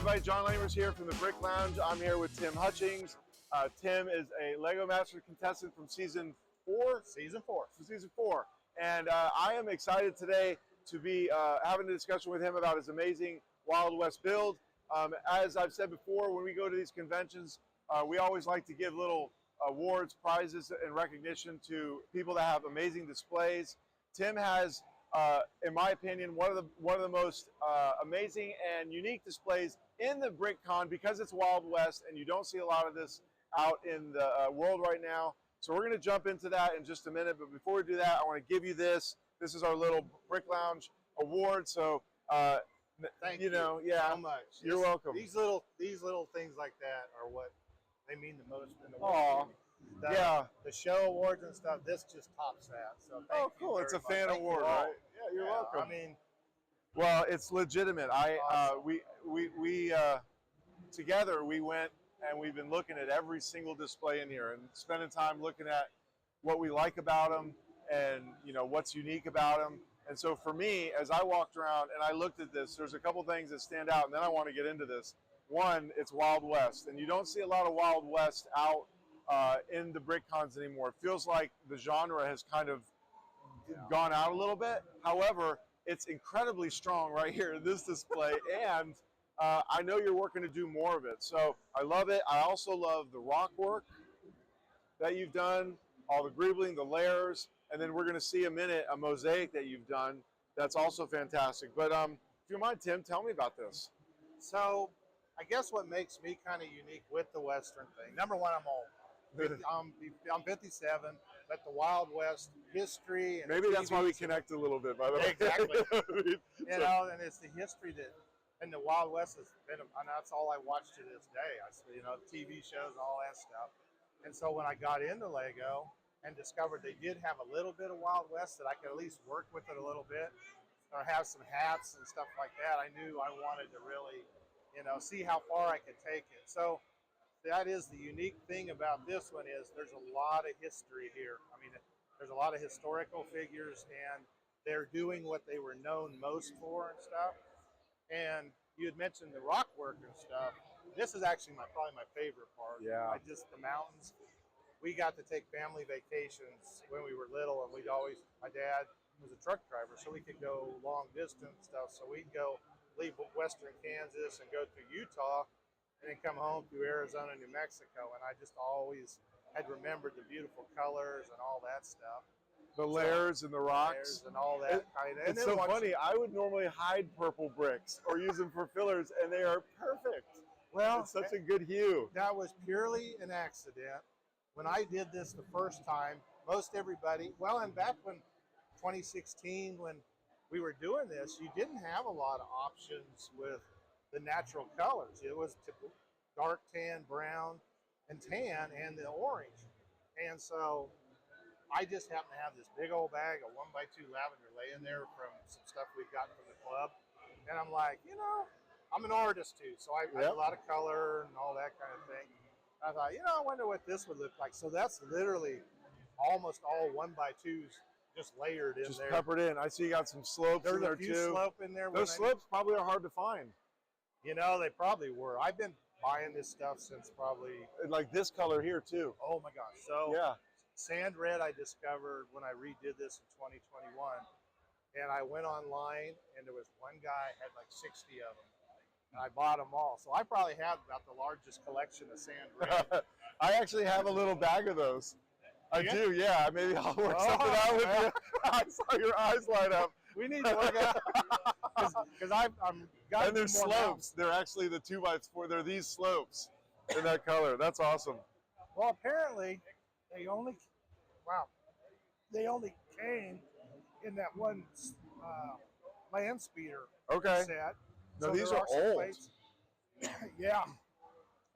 everybody, John Lamers here from the Brick Lounge. I'm here with Tim Hutchings. Tim is a Lego Master contestant from season 4? Season 4. From season 4. And I am excited today to be having a discussion with him about his amazing Wild West build. As I've said before, when we go to these conventions, we always like to give little awards, prizes, and recognition to people that have amazing displays. Tim has, in my opinion, one of the most amazing and unique displays in the BrickCon because it's Wild West, and you don't see a lot of this out in the world right now. So we're going to jump into that in just a minute. But before we do that, I want to give you this. This is our little Brick Lounge award. So Thank you so much. You're welcome. These little things like that are what they mean the most in the world. The show awards and stuff. This just tops that. So thank you cool! It's a fan much. award, right? Yeah, you're welcome. I mean, well, it's legitimate. Awesome. We together we went and we've been looking at every single display in here and spending time looking at what we like about them and what's unique about them. And so for me, as I walked around and I looked at this, there's a couple things that stand out, and then I want to get into this. One, it's Wild West, and you don't see a lot of Wild West out in the BrickCons anymore. It feels like the genre has kind of gone out a little bit. However, it's incredibly strong right here in this display, and I know you're working to do more of it. So I love it. I also love the rock work that you've done, all the greebling, the layers, and then we're going to see a mosaic that you've done that's also fantastic. But if you don't mind, Tim, tell me about this. So I guess what makes me kind of unique with the Western thing, number one, I'm old. I'm 57, but the Wild West history and maybe that's why we connect a little bit, by the way. Exactly. And it's the history that and the Wild West has been, and that's all I watch to this day. TV shows and all that stuff. And so when I got into Lego and discovered they did have a little bit of Wild West, that I could at least work with it a little bit or have some hats and stuff like that, I knew I wanted to really, see how far I could take it. So that is the unique thing about this one is there's a lot of history here. I mean, there's a lot of historical figures, and they're doing what they were known most for and stuff. And you had mentioned the rock work and stuff. This is actually probably my favorite part. Yeah. The mountains. We got to take family vacations when we were little, and my dad was a truck driver, so we could go long distance stuff. So we'd leave western Kansas and go through Utah, and then come home through Arizona, New Mexico. And I just always had remembered the beautiful colors and all that stuff. The layers and the rocks. And all that kind of. It's so funny. I would normally hide purple bricks or use them for fillers, and they are perfect. Well, it's such a good hue. That was purely an accident. When I did this the first time, most everybody, and back when 2016, when we were doing this, you didn't have a lot of options with the natural colors. It was typical dark tan, brown, and tan, and the orange. And so I just happened to have this big old bag of 1x2 lavender laying there from some stuff we'd gotten from the club. And I'm like, I'm an artist too, so I do a lot of color and all that kind of thing. I thought, I wonder what this would look like. So that's literally almost all 1x2s just layered in there. Just peppered in. I see you got some slopes in there too. There's a few slope in there. Those slopes probably are hard to find. They probably were. I've been buying this stuff since probably... Like this color here too. Oh my gosh. So sand red I discovered when I redid this in 2021. And I went online, and there was one guy had like 60 of them. And I bought them all. So I probably have about the largest collection of sand red. I actually have a little bag of those. I do, yeah. Maybe I'll work something out with you. I saw your eyes light up. We need to work out. Because I'm got. And they're slopes. They're actually the 2x4. They're these slopes in that color. That's awesome. Well, apparently, they only came in that one land speeder set. No, so these are old. Yeah.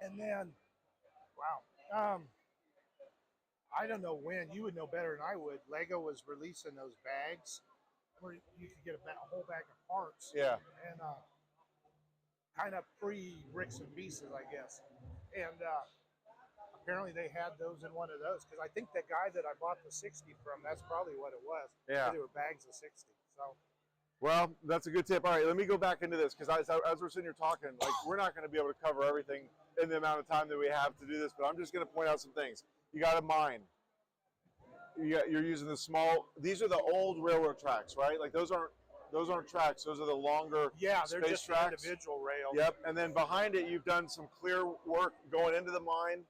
And then, I don't know when. You would know better than I would. Lego was releasing those bags where you could get a whole bag of parts. Yeah. And kind of pre-bricks and pieces, I guess. And apparently they had those in one of those, because I think the guy that I bought the 60 from, that's probably what it was. Yeah. They were bags of 60. So Well, that's a good tip. All right, let me go back into this because as we're sitting here talking, like we're not going to be able to cover everything in the amount of time that we have to do this, but I'm just going to point out some things. You got a mine. You're using the small. These are the old railroad tracks, right? Like those aren't tracks. Those are the longer Yeah, they're space just tracks. individual rails. Yep, and then behind it, you've done some clear work going into the mine.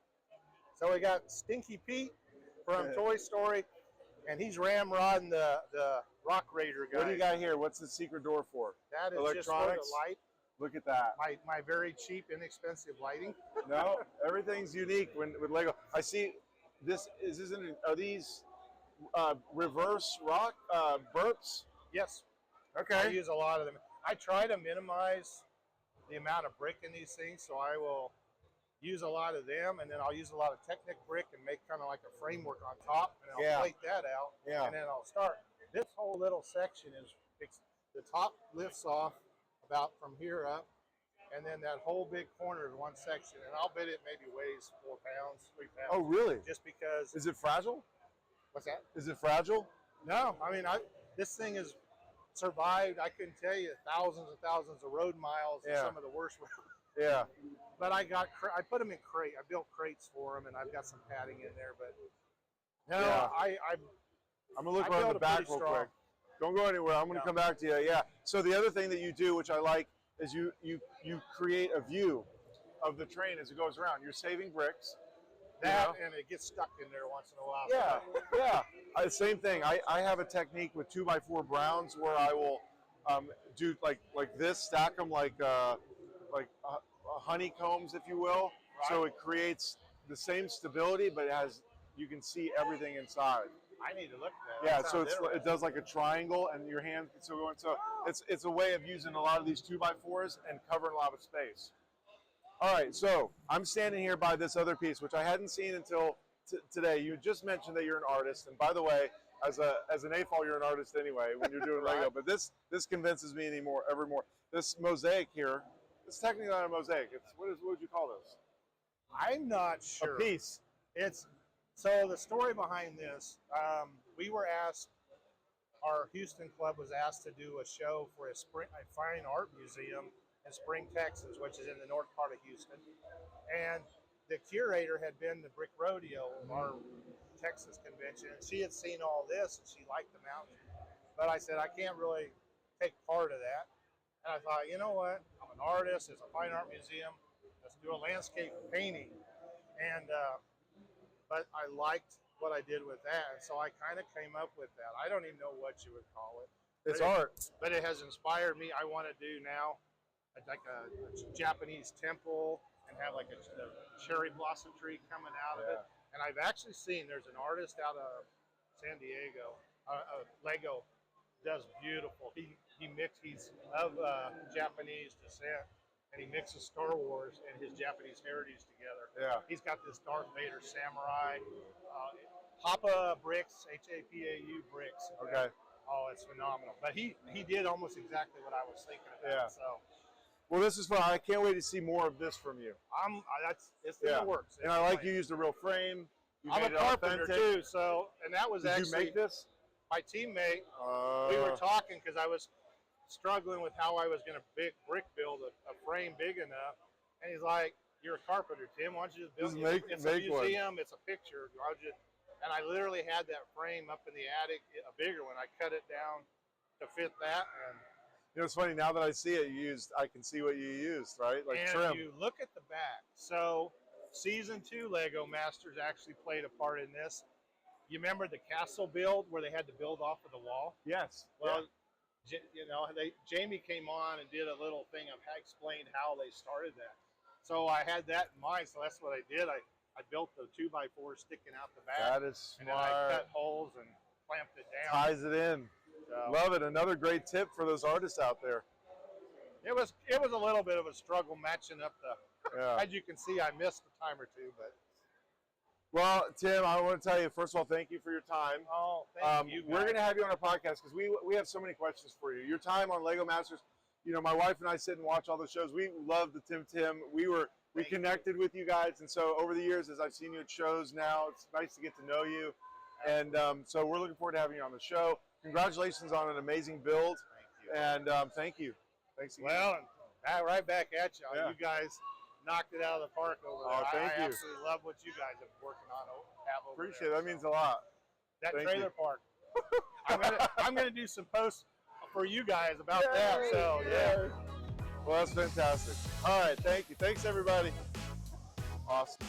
So we got Stinky Pete from Toy Story, and he's ramrodding the Rock Raider guy. What do you got here? What's the secret door for? That is just for the light. Look at that. My very cheap, inexpensive lighting. No, everything's unique with Lego. I see. Are these reverse rock burps? Yes. Okay. I use a lot of them. I try to minimize the amount of brick in these things, so I will use a lot of them, and then I'll use a lot of Technic brick and make kind of like a framework on top, and I'll plate that out, and then I'll start. This whole little section is the top lifts off about from here up, and then that whole big corner is one section, and I'll bet it maybe weighs 4 pounds, 3 pounds. Oh, really? Just because. Is it fragile? What's that? Is it fragile? No, I mean, this thing has survived, I couldn't tell you, thousands and thousands of road miles and some of the worst roads. Yeah. But I put them in crate. I built crates for them, and I've got some padding in there. But no, I'm gonna look around the back real quick. Don't go anywhere. I'm gonna come back to you. Yeah. So the other thing that you do, which I like, is you create a view of the train as it goes around. You're saving bricks. And it gets stuck in there once in a while. Yeah. Same thing. I have a technique with 2x4 browns where I will do like this, stack them like honeycombs, if you will. Right. So it creates the same stability, but you can see everything inside. I need to look at that. Yeah, so it does like a triangle, and your hand can still go in. So it's a way of using a lot of these 2x4s and covering a lot of space. All right, so I'm standing here by this other piece, which I hadn't seen until today. You just mentioned that you're an artist, and by the way, as an AFOL, you're an artist anyway when you're doing Lego. But this convinces me ever more. This mosaic here, it's technically not a mosaic. What would you call this? I'm not sure. A piece. So the story behind this, we were asked. Our Houston club was asked to do a show for a fine art museum in Spring, Texas, which is in the north part of Houston. And the curator had been to Brick Rodeo, our Texas convention, and she had seen all this, and she liked the mountain. But I said, I can't really take part of that. And I thought, you know what? I'm an artist. It's a fine art museum. Let's do a landscape painting. And but I liked what I did with that, and so I kind of came up with that. I don't even know what you would call it. It's art. But it has inspired me. I want to do now like a Japanese temple and have like a cherry blossom tree coming out of it. And I've actually seen there's an artist out of San Diego, Lego, does beautiful. He's of Japanese descent, and he mixes Star Wars and his Japanese heritage together. Yeah. He's got this Darth Vader samurai, Hapa bricks, H-A-P-A-U bricks. Okay. Oh, it's phenomenal. But he did almost exactly what I was thinking about. Yeah. So. Well, this is fun. I can't wait to see more of this from you. It's in the works. And I like you used a real frame. I'm a carpenter too, so and that was Did you make this? My teammate. We were talking because I was struggling with how I was going to brick build a frame big enough, and he's like, "You're a carpenter, Tim. Why don't you just build it? It's a museum. It's a picture. And I literally had that frame up in the attic, a bigger one. I cut it down to fit that, and. You know, it's funny, now that I see it, I can see what you used, right? Like trim. And you look at the back. So, Season 2 Lego Masters actually played a part in this. You remember the castle build where they had to build off of the wall? Yes. Well, you know, Jamie came on and did a little thing of explained how they started that. So I had that in mind, so that's what I did. I built the 2x4 sticking out the back. That is smart. And then I cut holes and clamped it down. Ties it in. Love it. Another great tip for those artists out there. It was a little bit of a struggle matching up as you can see, I missed a time or two, but. Well, Tim, I want to tell you, first of all, thank you for your time. Oh, thank you. We're going to have you on our podcast because we have so many questions for you. Your time on Lego Masters, you know, my wife and I sit and watch all the shows. We love the Tim. We connected with you guys, and so over the years, as I've seen you at shows now, it's nice to get to know you. And so we're looking forward to having you on the show. Congratulations on an amazing build. And thank you. Thanks again. Well, and right back at you. Yeah. You guys knocked it out of the park over there. Oh, thank you. I absolutely love what you guys have been working on. Have over Appreciate there, it. That means a lot. That Thank trailer you. park. I'm gonna do some posts for you guys about that. So yeah. Well, that's fantastic. All right, thank you. Thanks everybody. Awesome.